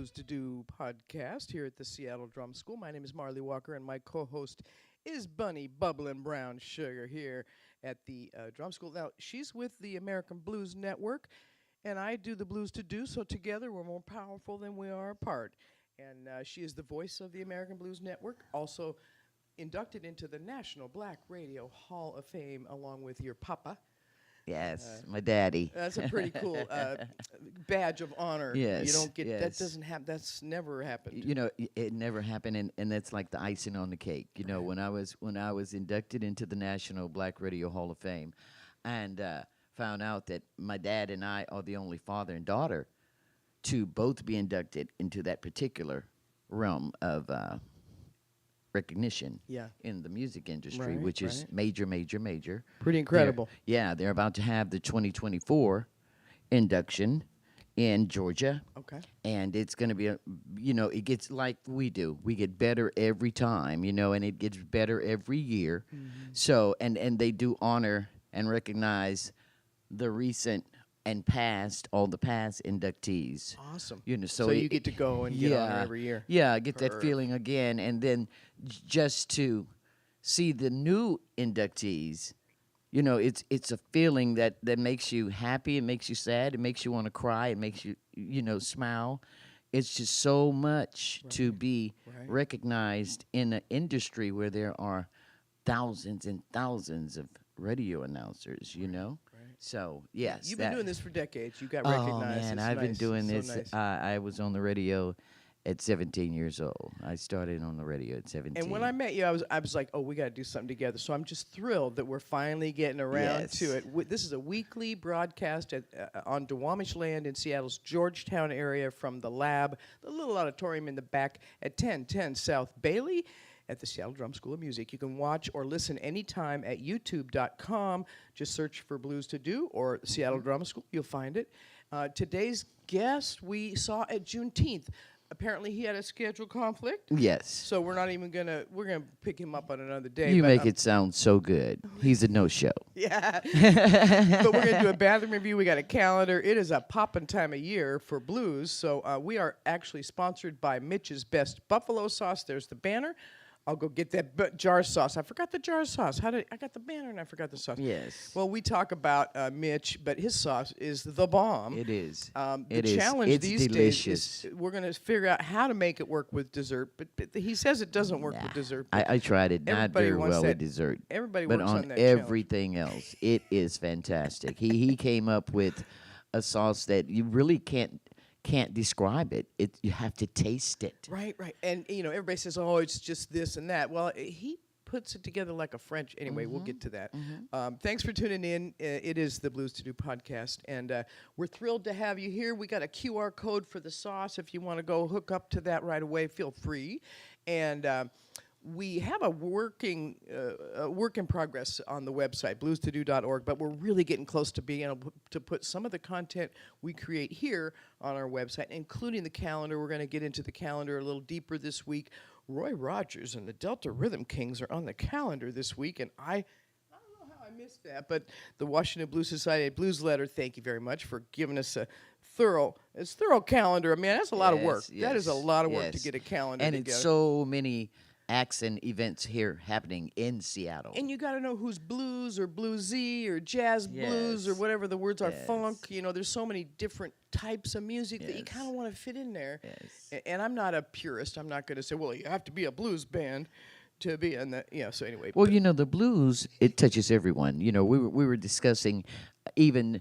Blues to Do podcast here at the Seattle Drum School. My name is Marlee Walker, and my co-host is Bunny Bubbling Brown Sugar here at the Drum School. Now, she's with the American Blues Network, and I do the Blues to Do, so together we're more powerful than we are apart. And she is the voice of the American Blues Network, also inducted into the National Black Radio Hall of Fame, along with your papa. Yes, my daddy. That's a pretty cool badge of honor. Yes, You don't get that. yes. Doesn't happen. That's never happened. You know, it never happened, and that's like the icing on the cake. You know, when I was inducted into the National Black Radio Hall of Fame, and found out that my dad and I are the only father and daughter to both be inducted into that particular realm of recognition Yeah. in the music industry, Right, which is right. major, major, major. Pretty incredible. They're about to have the 2024 induction in Georgia. Okay. And it's going to be, it gets like we do. We get better every time, and it gets better every year. Mm-hmm. So, and they do honor and recognize the recent and all the past inductees. Awesome. So you get to go and get honor every year. Yeah, get that feeling again. And then just to see the new inductees, it's a feeling that makes you happy, it makes you sad, it makes you want to cry, it makes you, smile. It's just so much to be recognized in an industry where there are thousands and thousands of radio announcers, So, yes. You've been doing this for decades. You got Oh, recognized. man, It's I've been nice. doing It's this. so nice. I was on the radio at 17 years old. I started on the radio at 17. And when I met you, I was like, oh, we got to do something together. So I'm just thrilled that we're finally getting around Yes. to it. This is a weekly broadcast on Duwamish land in Seattle's Georgetown area from the lab, the little auditorium in the back at 1010 South Bailey at the Seattle Drum School of Music. You can watch or listen anytime at youtube.com. Just search for Blues to Do or Seattle Drum School. You'll find it. Today's guest we saw at Juneteenth. Apparently he had a schedule conflict. Yes. So we're not even we're gonna pick him up on another day. You but, make it sound so good. He's a no-show. Yeah. But we're gonna do a bathroom review. We got a calendar. It is a poppin' time of year for blues. So we are actually sponsored by Mitch's Best Buffalo Sauce. There's the banner. I'll go get that jar sauce. I forgot the jar sauce. I got the banner and I forgot the sauce. Yes. Well, we talk about Mitch, but his sauce is the bomb. It is. The challenge It's these delicious. days is we're going to figure out how to make it work with dessert, but he says it doesn't work with dessert. but I tried it not everybody very wants well that- with dessert. everybody but works on on that challenge. everything else, it is fantastic. He came up with a sauce that you really can't describe it. You have to taste it. Right. And, everybody says, oh, it's just this and that. Well, he puts it together like a French. Anyway, we'll get to that. Thanks for tuning in. It is the Blues to Do podcast, and we're thrilled to have you here. We got a QR code for the sauce. If you want to go hook up to that right away, feel free. And we have a work in progress on the website, blues2do.org, but we're really getting close to being able to put some of the content we create here on our website, including the calendar. We're going to get into the calendar a little deeper this week. Roy Rogers and the Delta Rhythm Kings are on the calendar this week, and I don't know how I missed that, but the Washington Blues Society Blues Letter, thank you very much for giving us a thorough calendar. I mean, that's a lot of work. That is a lot of work to get a calendar and together. it's so many acts and events here happening in Seattle. And you got to know who's blues or bluesy or jazz blues or Yes. whatever the words are, Yes. funk. There's so many different types of music that you Yes. kind of want to fit in there. Yes. And I'm not a purist. I'm not going to say, well, you have to be a blues band to be in the, so anyway. Well, the blues, it touches everyone. We were discussing even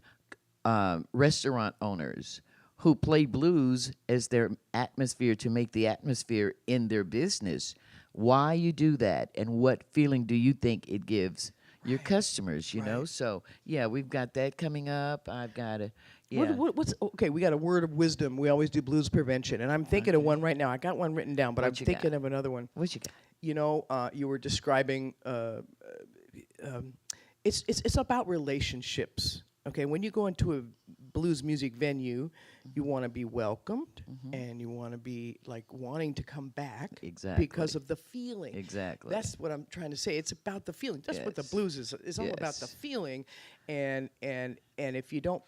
restaurant owners who play blues as their atmosphere to make the atmosphere in their business. Why you do that, and what feeling do you think it gives your customers, know? So, yeah, we've got that coming up. I've got a, What's okay? We got a word of wisdom. We always do blues prevention, and I'm thinking of one right now. I got one written down, but What I'm you thinking got? of another one. What you got? You were describing. It's about relationships. Okay, when you go into a blues music venue, you want to be welcomed, and you want to be wanting to come back. Exactly. Because of the feeling. Exactly. That's what I'm trying to say. It's about the feeling. That's what the Yes. blues is. It's all about the Yes. feeling, and if you don't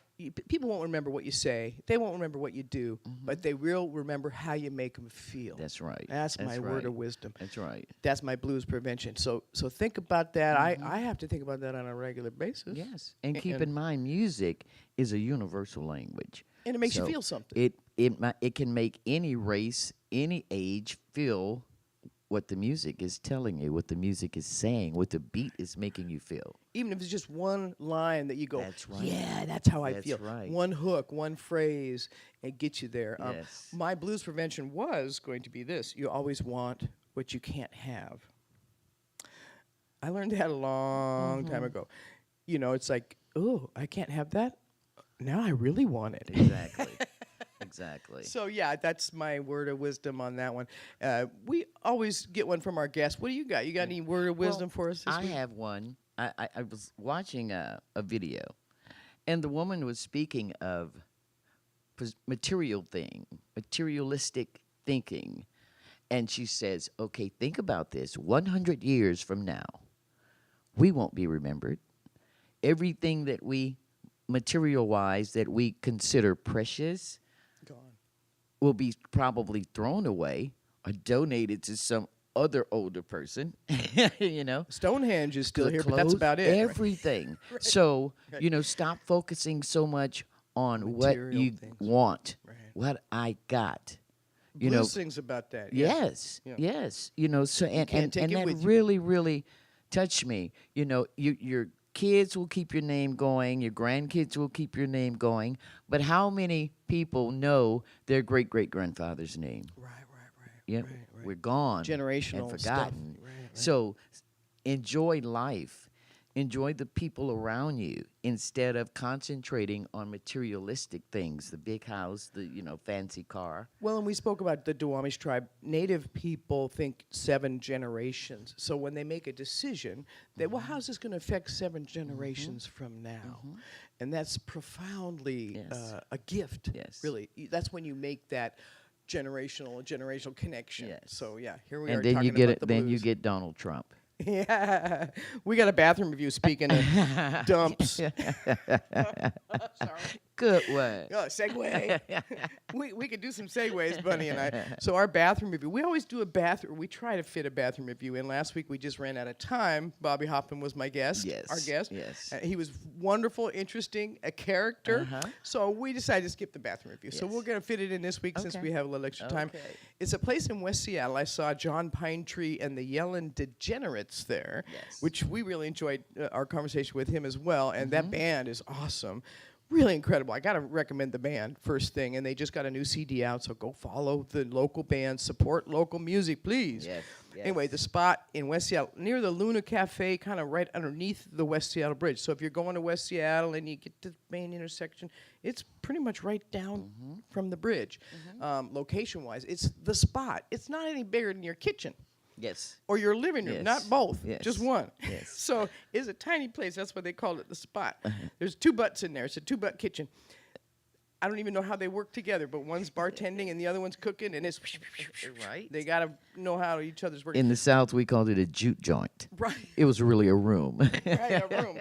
people won't remember what you say. They won't remember what you do, but they will remember how you make them feel. That's right. That's my word right. of wisdom. That's right. That's my blues prevention. So think about that. I have to think about that on a regular basis. Yes, and keep in mind, music is a universal language, and it makes you So feel something. It can make any race, any age feel what the music is telling you, what the music is saying, what the beat is making you feel. Even if it's just one line that you go, That's right. yeah, that's how I That's feel. right. One hook, one phrase, and get you there. Yes. My blues prevention was going to be this: you always want what you can't have. I learned that a long time ago. You know, it's like, oh, I can't have that. Now I really want it. Exactly. Exactly. So yeah, that's my word of wisdom on that one. We always get one from our guests. What do you got? You got any word of wisdom for us this I week? have one. I was watching a video, and the woman was speaking of materialistic thinking. And she says, okay, think about this. 100 years from now, we won't be remembered. Everything that we, material-wise, that we consider precious Gone. will be probably thrown away or donated to some other older person, you know. Stonehenge is still The here, but that's clothes, about it. right? Everything. So, you know, stop focusing so much on what Material you things. want, Right. what I got. You Blues know, sings about that. yes, Yeah. yes. You know, so and can't take it that with you. really, really touched me. You know, your kids will keep your name going, your grandkids will keep your name going, but how many people know their great great grandfather's name? Right. Yeah, right. we're gone, Generational and stuff. forgotten. Right. So enjoy life, enjoy the people around you instead of concentrating on materialistic things, the big house, the fancy car. Well, and we spoke about the Duwamish tribe. Native people think 7 generations. So when they make a decision, they well, how's this going to affect 7 generations from now? And that's profoundly Yes. a gift. Yes. Really, that's when you make that generational connection. Yes. So yeah, here we And are then talking you get about it. the Then you blues. get Donald Trump. Yeah, we got a bathroom review. Speaking of dumps, sorry. Good one. Oh, segue. we could do some segues, Bunny and I. So our bathroom review. We always do a bathroom. We try to fit a bathroom review in. Last week we just ran out of time. Bobby Hoffman was my guest. Yes, Our guest. yes. He was wonderful, interesting, a character. Uh-huh. So we decided to skip the bathroom review. So Yes. we're going to fit it in this week since Okay. we have a little extra time. Okay. It's a place in West Seattle. I saw John Pinetree and the Yellin' Degenerates there, Yes. which we really enjoyed our conversation with him as well. And Mm-hmm. that band is awesome. Really incredible. I got to recommend the band first thing. And they just got a new CD out, so go follow the local band. Support local music, please. Yes, yes. Anyway, the spot in West Seattle, near the Luna Cafe, kind of right underneath the West Seattle Bridge. So if you're going to West Seattle and you get to the main intersection, it's pretty much right down from the bridge. Location-wise, it's the spot. It's not any bigger than your kitchen. Yes. Or your living room, Yes. not both, Yes. just one. Yes. So it's a tiny place. That's why they call it the spot. There's 2 butts in there. It's a 2-butt kitchen. I don't even know how they work together, but one's bartending and the other one's cooking, and it's Right. They got to know how each other's working. In the South, we called it a jute joint. Right. It was really a room. Right, a room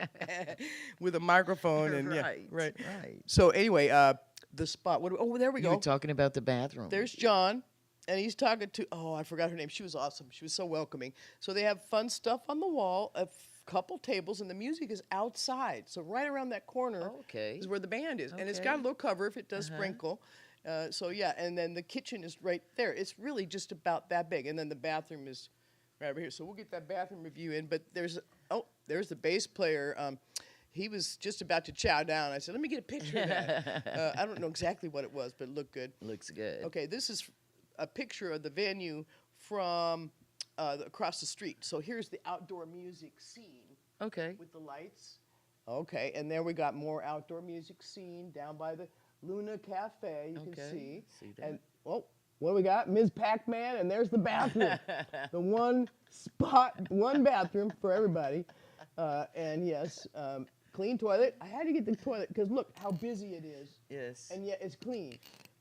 with a microphone and Right, right. right. So anyway, the spot. There we You go. were talking about the bathroom. There's John, and he's talking to, I forgot her name. She was awesome. She was so welcoming. So they have fun stuff on the wall, a couple tables, and the music is outside. So right around that corner Okay. is where the band is. And it's Okay. got a little cover if it does sprinkle. So yeah, and then the kitchen is right there. It's really just about that big. And then the bathroom is right over here. So we'll get that bathroom review in. But there's the bass player. He was just about to chow down. I said, let me get a picture of that. I don't know exactly what it was, but it looked good. Looks good. Okay, this is a picture of the venue from across the street. So here's the outdoor music scene Okay. with the lights. Okay, and there we got more outdoor music scene down by the Luna Cafe. You can see. See that. And what do we got? Ms. Pac-Man, and there's the bathroom. The one bathroom for everybody. And yes, clean toilet. I had to get the toilet because look how busy it is. Yes. And yet it's clean.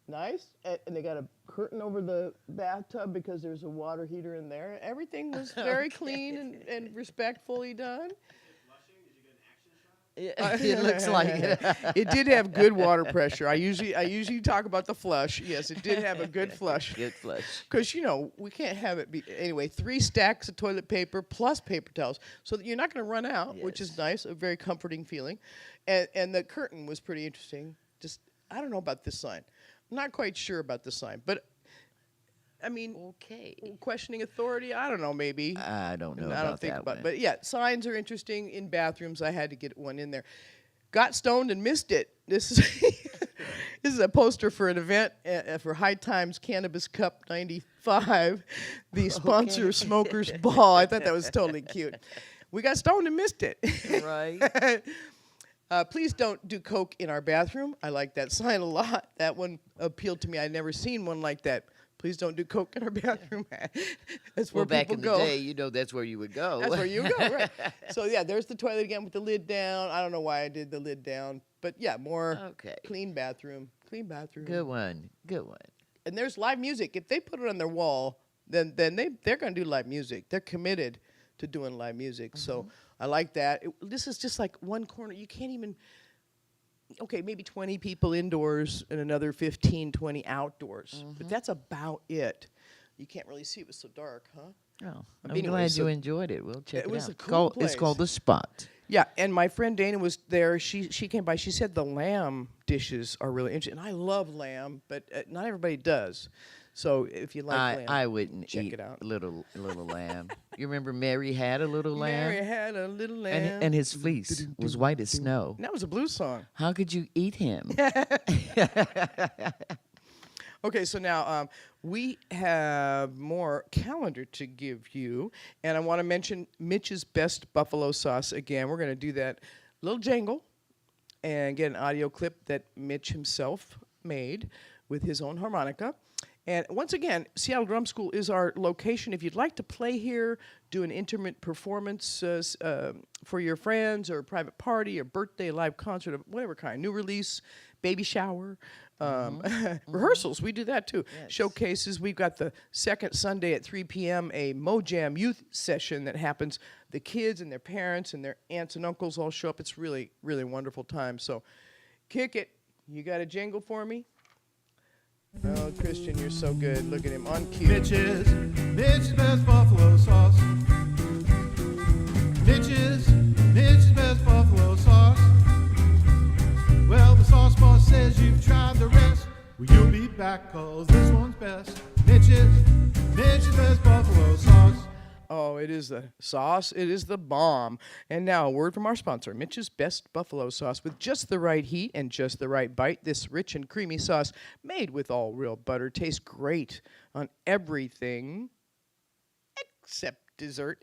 Nice. And they got a curtain over the bathtub because there's a water heater in there. Everything was very clean and respectfully done. It looks like it. It did have good water pressure. I usually talk about the flush. Yes, it did have a good flush. Good flush. Because, we can't have it be. Anyway, 3 stacks of toilet paper plus paper towels. So that you're not going to run out, which is Yes. nice, a very comforting feeling. And the curtain was pretty interesting. Just, I don't know about this sign. I'm not quite sure about this sign. But, I mean, Okay. questioning authority, I don't know, maybe. I don't know I about don't think that about one. But yeah, signs are interesting in bathrooms. I had to get one in there. Got stoned and missed it. This is this is a poster for an event for High Times Cannabis Cup 95, the sponsor of Smokers Ball. I thought that was totally cute. We got stoned and missed it. Right. Please don't do coke in our bathroom. I like that sign a lot. That one appealed to me. I'd never seen one like that. Please don't do coke in our bathroom. That's where Well, back people in go. the day, that's where you would go. That's where you go, right? So yeah, there's the toilet again with the lid down. I don't know why I did the lid down, but yeah, more Okay. clean bathroom. Clean bathroom. Good one. Good one. And there's live music. If they put it on their wall, then they're gonna do live music. They're committed to doing live music. So I like that. This is just like one corner. You can't even. Okay, maybe 20 people indoors and another 15, 20 outdoors. But that's about it. You can't really see. It was so dark, huh? Oh, But I'm anyway, glad so you enjoyed it. We'll check it it was out. a cool It's called place. The Spot. Yeah, and my friend Dana was there. She came by. She said the lamb dishes are really interesting. And I love lamb, but not everybody does. So if you like lamb, I wouldn't check eat it out. little lamb. You remember Mary had a little lamb? Mary had a little lamb. And his fleece was white as snow. That was a blues song. How could you eat him? Okay, so now we have more calendar to give you, and I want to mention Mitch's Best Buffalo Sauce again. We're going to do that little jangle and get an audio clip that Mitch himself made with his own harmonica. And once again, Seattle Drum School is our location. If you'd like to play here, do an intimate performance for your friends or a private party or birthday, live concert of whatever kind, new release, baby shower, rehearsals, we do that too. Yes. Showcases, we've got the second Sunday at 3 p.m., a Mojam youth session that happens. The kids and their parents and their aunts and uncles all show up. It's really, really wonderful time. So kick it. You got a jingle for me? Oh, Christian, you're so good. Look at him on cue. Mitch's best buffalo sauce. Mitch's best buffalo sauce. Well, the sauce boss says you've tried the rest. Well, you'll be back 'cause this one's best. Mitch's best buffalo sauce. Oh, it is the sauce. It is the bomb. And now a word from our sponsor, Mitch's Best Buffalo Sauce. With just the right heat and just the right bite, this rich and creamy sauce, made with all real butter, tastes great on everything except dessert.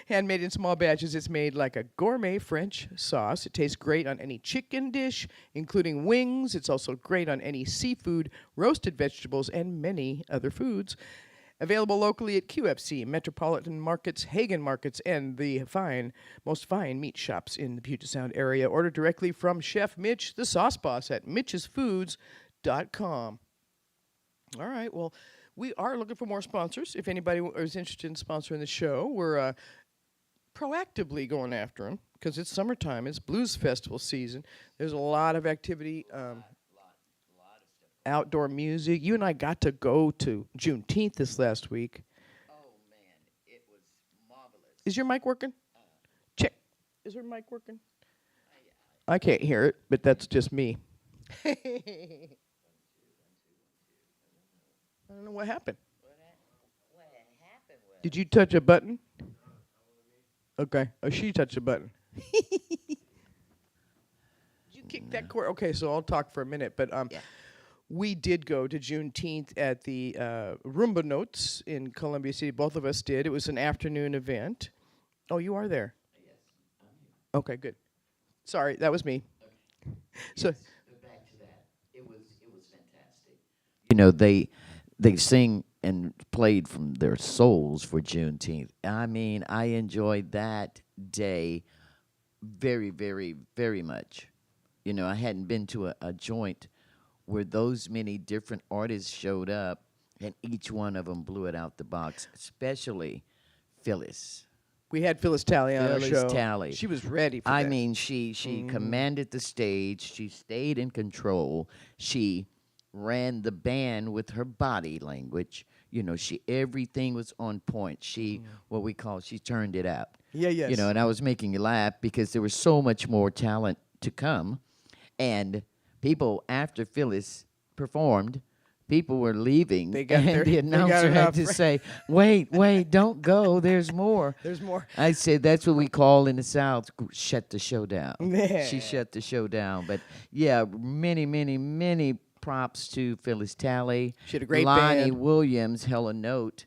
Handmade in small batches, it's made like a gourmet French sauce. It tastes great on any chicken dish, including wings. It's also great on any seafood, roasted vegetables, and many other foods. Available locally at QFC, Metropolitan Markets, Hagen Markets, and the most fine meat shops in the Puget Sound area. Order directly from Chef Mitch, the sauce boss, at mitchesfoods.com. All right, well, we are looking for more sponsors. If anybody is interested in sponsoring the show, we're proactively going after them because it's summertime. It's blues festival season. There's a lot of activity. Outdoor music. You and I got to go to Juneteenth this last week. Oh, man, it was marvelous. Is your mic working? Check. Is your mic working? I can't hear it, but that's just me. I don't know what happened. What happened was... Did you touch a button? Okay. Oh, she touched a button. Did you kick that cord? Okay, so I'll talk for a minute, but Yeah. we did go to Juneteenth at the Roomba Notes in Columbia City. Both of us did. It was an afternoon event. Oh, you are there? Yes, I'm here. Okay, good. Sorry, that was me. So, But back to that. It was fantastic. You know, they sing and played from their souls for Juneteenth. I mean, I enjoyed that day very, very, very much. You know, I hadn't been to a joint where those many different artists showed up and each one of them blew it out the box, especially Phyllis. We had Phyllis Talley on our Phyllis show. Talley. She was ready for I that. mean, she commanded the stage. She stayed in control. She ran the band with her body language. You know, everything was on point. She she turned it out. Yeah, yes. You know, and I was making you laugh because there was so much more talent to come, and people after Phyllis performed. People were leaving, They got and their- the they got announcer had to enough. say, wait, don't go, there's more. There's more. I said, that's what we call in the South, shut the show down. Yeah. She shut the show down. But, yeah, many props to Phyllis Talley. She had a great Lonnie band. Williams held a note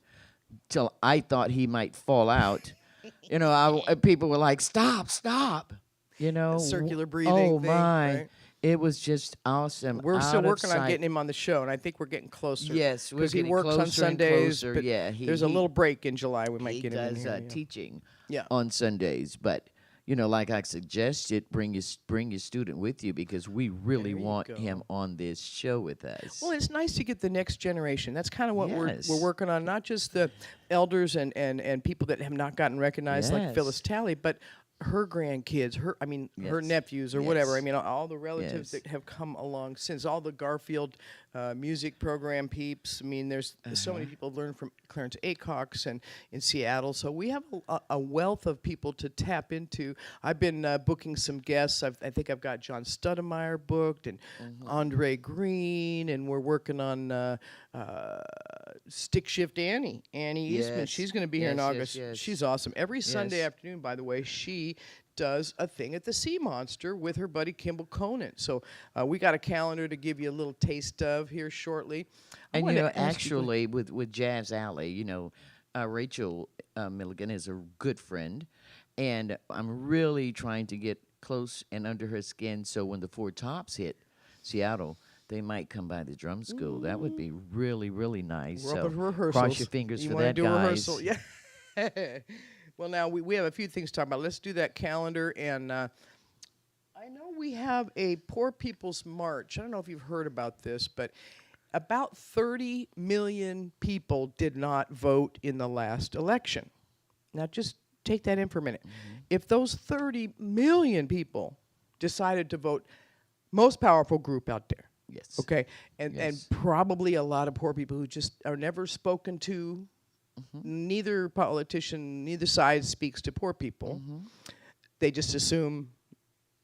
till I thought he might fall out. You know, people were like, stop. You know. Circular breathing Oh, thing, my. right? It was just awesome. We're still Out of working on sight. getting him on the show, and I think we're getting closer. Yes, we're because he getting works on closer and Sundays. closer. But Yeah, there's a he- little break in July. We might He get him in does here. Yeah. teaching Yeah. on Sundays, but you know, like I suggested, bring your student with you because we really There you want go. him on this show with us. Well, it's nice to get the next generation. That's kind of what Yes. we're working on, not just the elders and people that have not gotten recognized like Yes. Phyllis Talley, but her grandkids, her Yes. nephews or whatever. Yes. I mean, all the relatives Yes. that have come along since, all the Garfield music program peeps. I mean, there's so many people learn from Clarence Acox and in Seattle. So we have a wealth of people to tap into. I've been booking some guests. I think I've got John Stoudemire booked and Andre Green, and we're working on Stick Shift Annie Eastman. Yes. She's going to be here in Yes, yes, August. yes. She's awesome. Every Sunday Yes. afternoon, by the way, she does a thing at the Sea Monster with her buddy Kimball Conant. So we got a calendar to give you a little taste of here shortly. I And wanted you know, to ask actually, with Jazz Alley, you know, Rachel Milligan is a good friend, and I'm really trying to get close and under her skin. So when the Four Tops hit Seattle, they might come by the drum school. That would be really nice. we're so up at rehearsals. cross your fingers you for wanna that, do a guys. rehearsal? Yeah. Well, now we have a few things to talk about. Let's do that calendar. And I know we have a Poor People's March. I don't know if you've heard about this, but about 30 million people did not vote in the last election. Now, just take that in for a minute. If those 30 million people decided to vote, most powerful group out there. Yes. Okay, and Yes. probably a lot of poor people who just are never spoken to. Neither politician, neither side speaks to poor people. They just assume,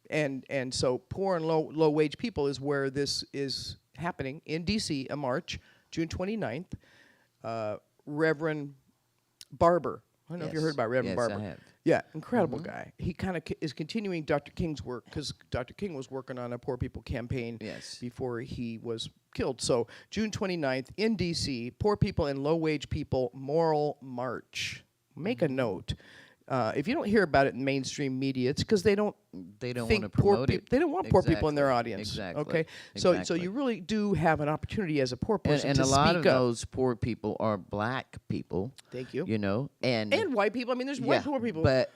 and so poor and low wage people is where this is happening in D.C. A march, June 29th. Reverend Barber. I don't know if you Yes. heard about Reverend Yes, Barber. I have. Yeah, incredible guy. He kind of is continuing Dr. King's work because Dr. King was working on a poor people campaign Yes. before he was killed. So June 29th in D.C., Poor People and Low Wage People Moral March. Make a note. If you don't hear about it in mainstream media, it's because they don't want think to poor promote people. it. They don't want poor people in their Exactly. audience. Exactly. Okay. So Exactly. you really do have an opportunity as a poor person And to a lot of speak up. those poor people are black people. Thank you. You know, and white people. I mean, there's white poor people. But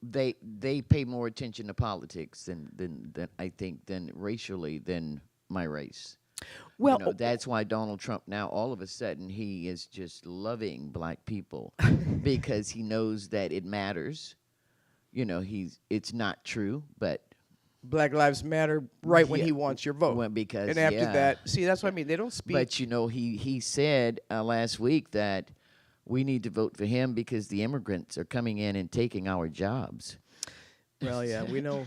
they pay more attention to politics than I think than racially than my race. well, You know, that's why Donald Trump now all of a sudden he is just loving black people because he knows that it matters. You know, it's not true, but Black Lives Matter right when Yeah. he wants your vote. Well, because, and after yeah. that, see, that's what I mean. They don't speak. But you know, he said last week that we need to vote for him because the immigrants are coming in and taking our jobs. Well, yeah, we know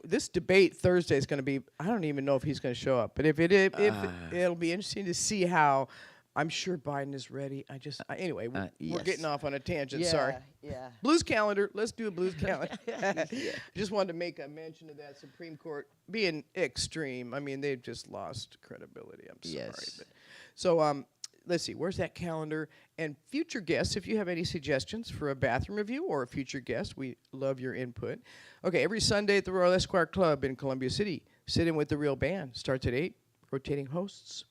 this debate Thursday is going to be. I don't even know if he's going to show up, but if it'll be interesting to see how. I'm sure Biden is ready. Anyway, we're Yes. getting off on a tangent. Sorry. Yeah. Blues calendar. Let's do a blues calendar. Just wanted to make a mention of that Supreme Court being extreme. I mean, they've just lost credibility. I'm sorry. Yes. But, so let's see. Where's that calendar? And future guests, if you have any suggestions for a bathroom review or a future guest, we love your input. Okay, every Sunday at the Royal Esquire Club in Columbia City, sit in with the real band. Starts at 8, rotating hosts.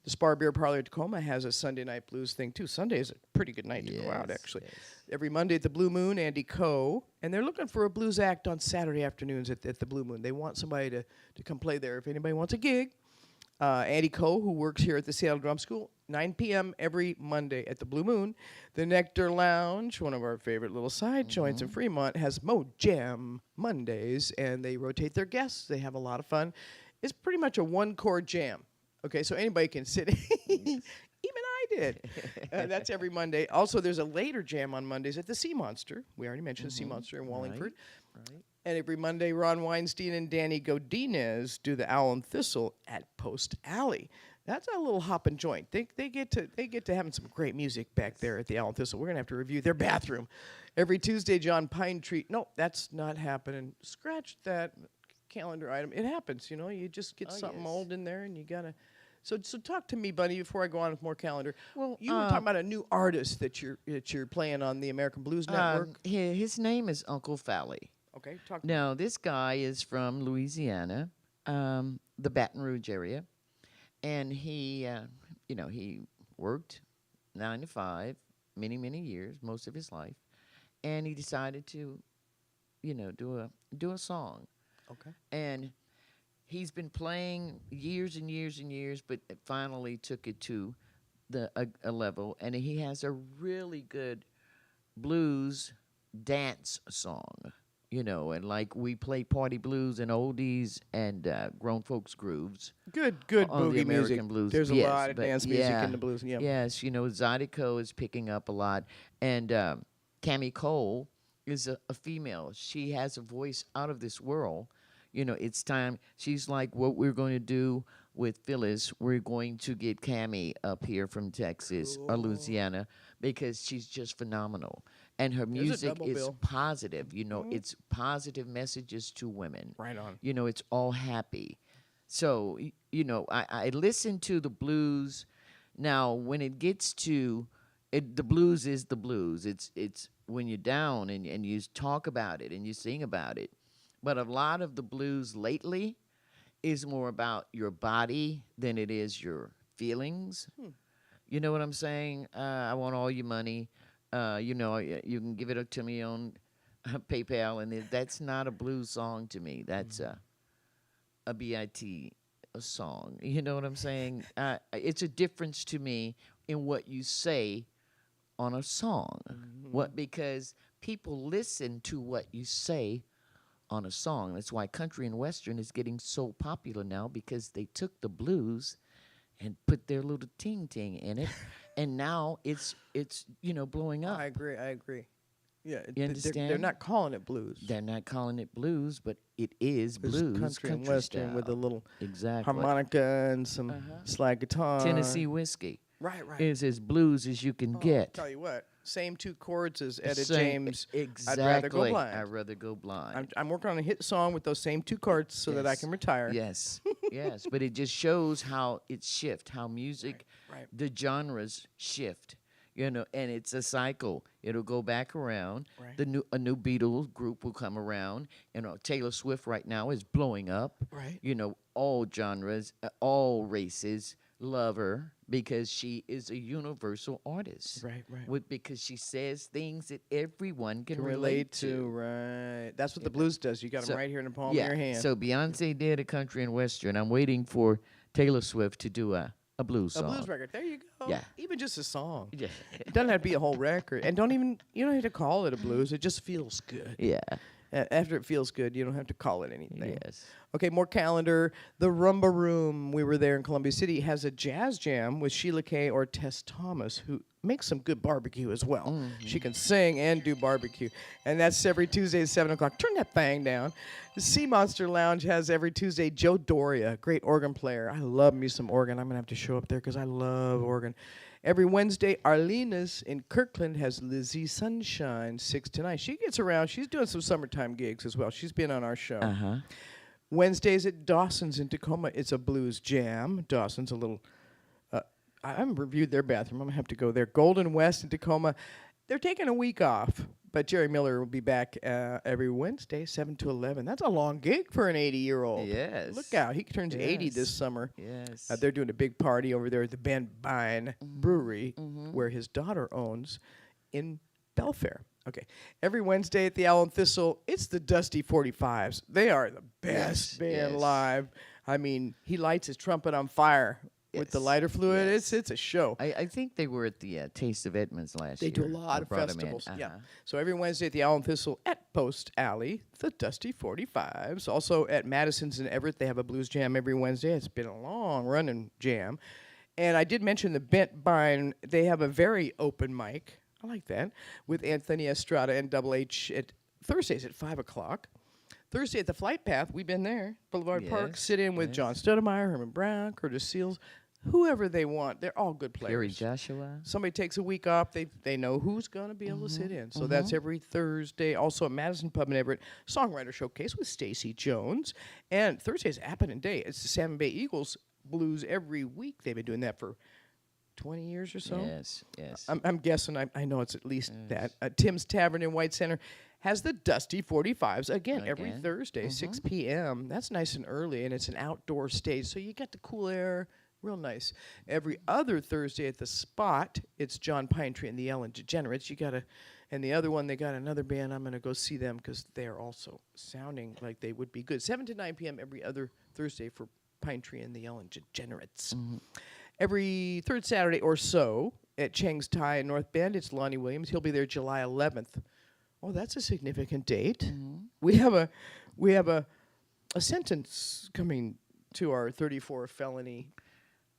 The Spar Beer Parlor at Tacoma has a Sunday night blues thing, too. Sunday is a pretty good night to go out, Yes, actually. yes. Every Monday at the Blue Moon, Andy Coe. And they're looking for a blues act on Saturday afternoons at the Blue Moon. They want somebody to come play there if anybody wants a gig. Andy Coe, who works here at the Seattle Drum School, 9 p.m. every Monday at the Blue Moon. The Nectar Lounge, one of our favorite little side joints in Fremont, has Mo Jam Mondays, and they rotate their guests. They have a lot of fun. It's pretty much a one-chord jam. Okay, so anybody can sit. Even I did. That's every Monday. Also, there's a later jam on Mondays at the Sea Monster. We already mentioned the Sea Monster in Wallingford. Right. And every Monday, Ron Weinstein and Danny Godinez do the Owl and Thistle at Post Alley. That's a little hopping joint. They get to having some great music back there at the Owl and Thistle. We're gonna have to review their bathroom. Every Tuesday, John Pine Tree. No, that's not happening. Scratch that calendar item. It happens, you know. You just get something old in there, and you gotta. So talk to me, Bunny, before I go on with more calendar. Well, you were talking about a new artist that you're playing on the American Blues Network. His name is Uncle Fally. Okay, talk. Now, this guy is from Louisiana, the Baton Rouge area, and he worked 9 to 5, many years, most of his life, and he decided to, do a song. Okay. And he's been playing years and years and years, but it finally took it to a level, and he has a really good blues dance song. And like we play party blues and oldies and grown folks grooves. Good on boogie the American music. blues. There's a Yes, lot of but dance music in the blues. Yeah. Yes, Zydeco is picking up a lot. And Cammie Cole is a female. She has a voice out of this world. It's time. She's like what we're going to do with Phyllis. We're going to get Cammie up here from Texas or Louisiana because she's just phenomenal. And her music double is bill. positive. It's positive messages to women. Right on. It's all happy. So, I listen to the blues. Now, when it gets to it, the blues is the blues. It's when you're down and you talk about it and you sing about it. But a lot of the blues lately is more about your body than it is your feelings. You know what I'm saying? I want all your money. You can give it to me on PayPal, and that's not a blues song to me. That's a BIT song. You know what I'm saying? It's a difference to me in what you say on a song. Because people listen to what you say on a song. That's why country and western is getting so popular now, because they took the blues and put their little ting-ting in it, and now it's blowing up. I agree. Yeah, You understand? They're not calling it blues. They're not calling it blues, but it is There's blues, country and western style. with a little Exactly. harmonica and some slide guitar. Tennessee whiskey Right. is as blues as you can get. Tell you what, same 2 chords as Etta Same- James. Exactly. I'd rather go blind. I'd rather go blind. I'm working on a hit song with those same 2 chords so that I Yes. can retire. Yes, yes, but it just shows how it shifts, how music, Right. the genres shift, and it's a cycle. It'll go back around. Right. A new Beatles group will come around. Taylor Swift right now is blowing up. Right. All genres, all races love her because she is a universal artist. Right. Because she says things that everyone can Can relate to. right. That's what the blues does. You got them So- right here in the palm of your hand. So Beyonce did a country and western. I'm waiting for Taylor Swift to do a blues a song. blues record. There you go. Yeah. Even just a song. Yeah. It doesn't have to be a whole record. And you don't have to call it a blues. It just feels good. Yeah. After it feels good, you don't have to call it anything. Yes. Okay, more calendar. The Rumba Room, we were there in Columbia City, has a jazz jam with Sheila Kay or Tess Thomas, who makes some good barbecue as well. She can sing and do barbecue. And that's every Tuesday at 7 o'clock. Turn that thing down. The Sea Monster Lounge has every Tuesday Joe Doria, great organ player. I love me some organ. I'm going to have to show up there because I love organ. Every Wednesday, Arlena's in Kirkland has Lizzie Sunshine, 6 to 9. She gets around. She's doing some summertime gigs as well. She's been on our show. Uh-huh. Wednesdays at Dawson's in Tacoma, it's a blues jam. Dawson's a little... I haven't reviewed their bathroom. I'm going to have to go there. Golden West in Tacoma, they're taking a week off. But Jerry Miller will be back every Wednesday, 7 to 11. That's a long gig for an 80-year-old. Yes. Look out. He turns 80 Yes. this summer. Yes. They're doing a big party over there at the Ben Bine Brewery, where his daughter owns in Belfair. Okay. Every Wednesday at the Owl and Thistle, it's the Dusty 45s. They are the best band yes. live. I mean, he lights his trumpet on fire with the Yes, lighter fluid. yes. It's a show. I think they were at the Taste of Edmonds last They year. do a lot I of brought 'em in. festivals. Yeah. Uh-huh. So every Wednesday at the Owl and Thistle at Post Alley, the Dusty 45s. Also at Madison's in Everett, they have a blues jam every Wednesday. It's been a long running jam. And I did mention the Bent Bine. They have a very open mic. I like that. With Anthony Estrada and Double H at Thursdays at 5 o'clock. Thursday at the Flight Path, we've been there. Boulevard Park, Yes, sit in with yes. John Stoudemire, Herman Brown, Curtis Seals, whoever they want. They're all good players. Gary Joshua. Somebody takes a week off, they know who's going to be able to sit in. So that's every Thursday. Also at Madison Pub in Everett, Songwriter Showcase with Stacy Jones. And Thursday's Appin' Day. It's the Salmon Bay Eagles blues every week. They've been doing that for 20 years or so. Yes, yes. I'm guessing, I know it's at least that. Tim's Tavern in White Center has the Dusty 45s, again, every Again. Thursday, 6 p.m. That's nice and early, and it's an outdoor stage, so you get the cool air, real nice. Every other Thursday at the Spot, it's John Pinetree and the Ellen Degenerates. And the other one, they got another band. I'm going to go see them because they're also sounding like they would be good. 7 to 9 p.m. every other Thursday for Pinetree and the Ellen Degenerates. Every third Saturday or so at Cheng's Thai in North Bend, it's Lonnie Williams. He'll be there July 11th. Oh, that's a significant date. We have a sentence coming to our 34 felony.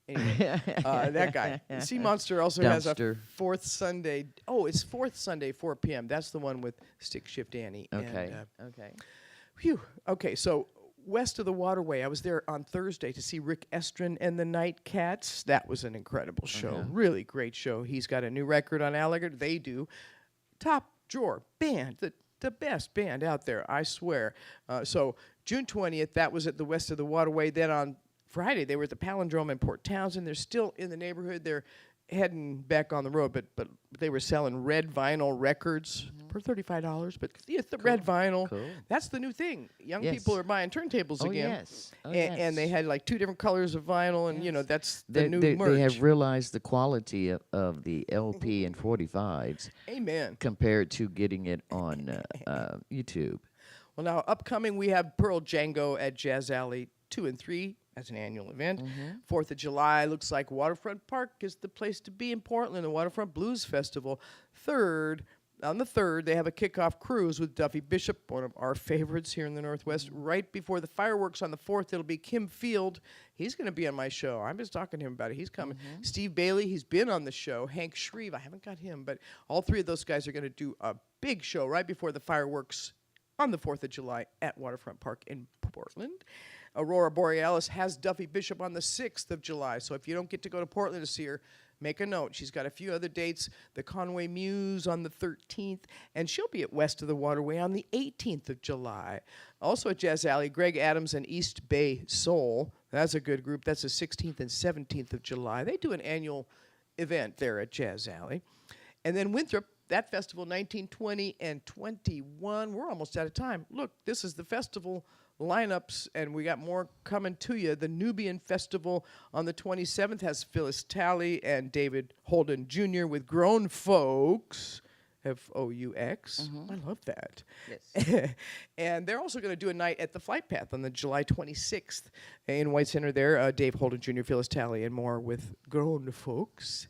Anyway, that guy. Sea Monster also has a Dumpster. fourth Sunday. Oh, it's fourth Sunday, 4 p.m. That's the one with Stick Shift Annie. Okay, And, okay. Phew. Okay, so west of the waterway, I was there on Thursday to see Rick Estrin and the Night Cats. That was an incredible show. Really great show. He's got a new record on Alligator. They do. Top drawer band, the best band out there, I swear. So June 20th, that was at the west of the waterway. Then on Friday, they were at the Palindrome in Port Townsend. They're still in the neighborhood. They're heading back on the road, but they were selling red vinyl records for $35. But it's the red vinyl. Cool. That's the new thing. Young Yes. people are buying turntables Oh, again. yes. Oh, And they yes. had like 2 different colors of vinyl, and that's the new they merch. have realized the quality of the LP and 45s Amen. compared to getting it on YouTube. Well, now upcoming, we have Pearl Django at Jazz Alley 2 and 3 as an annual event. 4th of July looks like Waterfront Park is the place to be in Portland, the Waterfront Blues Festival. On the 3rd, they have a kickoff cruise with Duffy Bishop, one of our favorites here in the Northwest. Right before the fireworks on the 4th, it'll be Kim Field. He's going to be on my show. I'm just talking to him about it. He's coming. Steve Bailey, he's been on the show. Hank Shreve, I haven't got him, but all 3 of those guys are going to do a big show right before the fireworks on the 4th of July at Waterfront Park in Portland. Aurora Borealis has Duffy Bishop on the 6th of July. So if you don't get to go to Portland to see her, make a note. She's got a few other dates. The Conway Muse on the 13th, and she'll be at West of the Waterway on the 18th of July. Also at Jazz Alley, Greg Adams and East Bay Soul. That's a good group. That's the 16th and 17th of July. They do an annual event there at Jazz Alley. And then Winthrop, that festival, 19, 20, and 21. We're almost out of time. Look, this is the festival lineups, and we got more coming to you. The Nubian Festival on the 27th has Phyllis Talley and David Holden Jr. with Grown Folks, F-O-U-X. I love that. Yes. And they're also going to do a night at the Flight Path on the July 26th in White Center there. Dave Holden Jr., Phyllis Talley, and more with Grown Folks.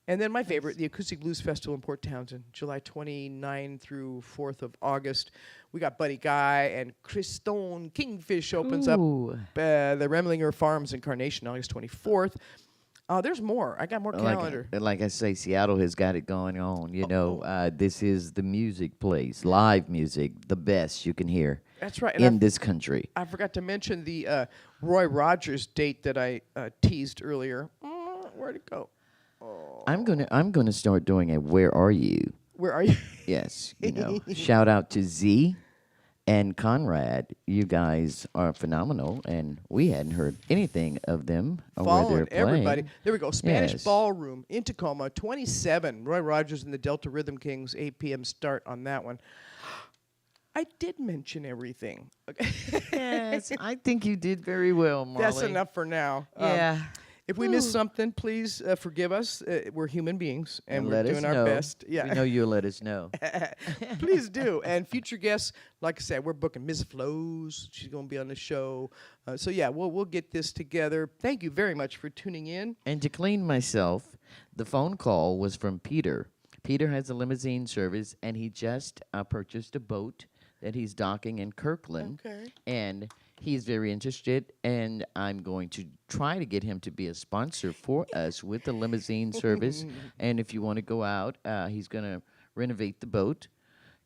And then my favorite, the Acoustic Blues Festival in Port Townsend, July 29 through 4th of August. We got Buddy Guy and Christone Kingfish opens up Ooh. the Remlinger Farms in Carnation, August 24th. There's more. I got more calendar. Like I say, Seattle has got it going on. You know, this is the music place, live music, the best you can hear. That's right. In this country. I forgot to mention the Roy Rogers date that I teased earlier. Where'd it go? I'm gonna start doing a Where Are You? Where are you? Yes, you know. Shout out to Z and Conrad. You guys are phenomenal, and we hadn't heard anything of them or where they're Following playing. everybody. There we go. Spanish Yes. Ballroom in Tacoma, 27. Roy Rogers and the Delta Rhythm Kings, 8 p.m. start on that one. I did mention everything. Okay. Yes, I think you did very well, Marlee. That's enough for now. Yeah. If we miss something, please forgive us. We're human beings, and we're let us doing our know. best. Yeah. We know you'll let us know. Please do. And future guests, like I said, we're booking Miss Flows. She's going to be on the show. So yeah, we'll get this together. Thank you very much for tuning in. And to clean myself, the phone call was from Peter. Peter has a limousine service, and he just purchased a boat that he's docking in Kirkland. Okay. And he's very interested, and I'm going to try to get him to be a sponsor for us with the limousine service. And if you want to go out, he's going to renovate the boat,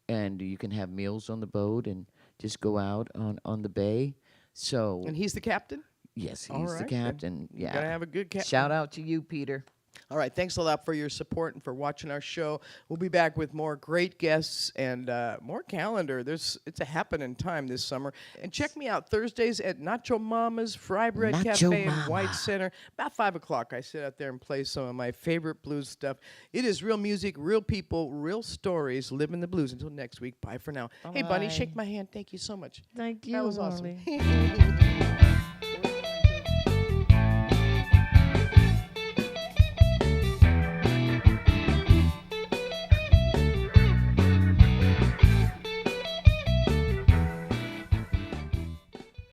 and you can have meals on the boat and just go out on the bay. So And he's the captain? yes, All he's the right. captain. You Yeah. got to have a good captain. Shout out to you, Peter. All right. Thanks a lot for your support and for watching our show. We'll be back with more great guests and more calendar. It's a happening time this summer. And check me out Thursdays at Nacho Mama's Fry Bread Nacho Cafe in Mama. White Center. About 5 o'clock, I sit out there and play some of my favorite blues stuff. It is real music, real people, real stories. Living the blues. Until next week. Bye for now. Hey, Bunny, Bye. shake my hand. Thank you so much. Thank you, That was Marlee. awesome.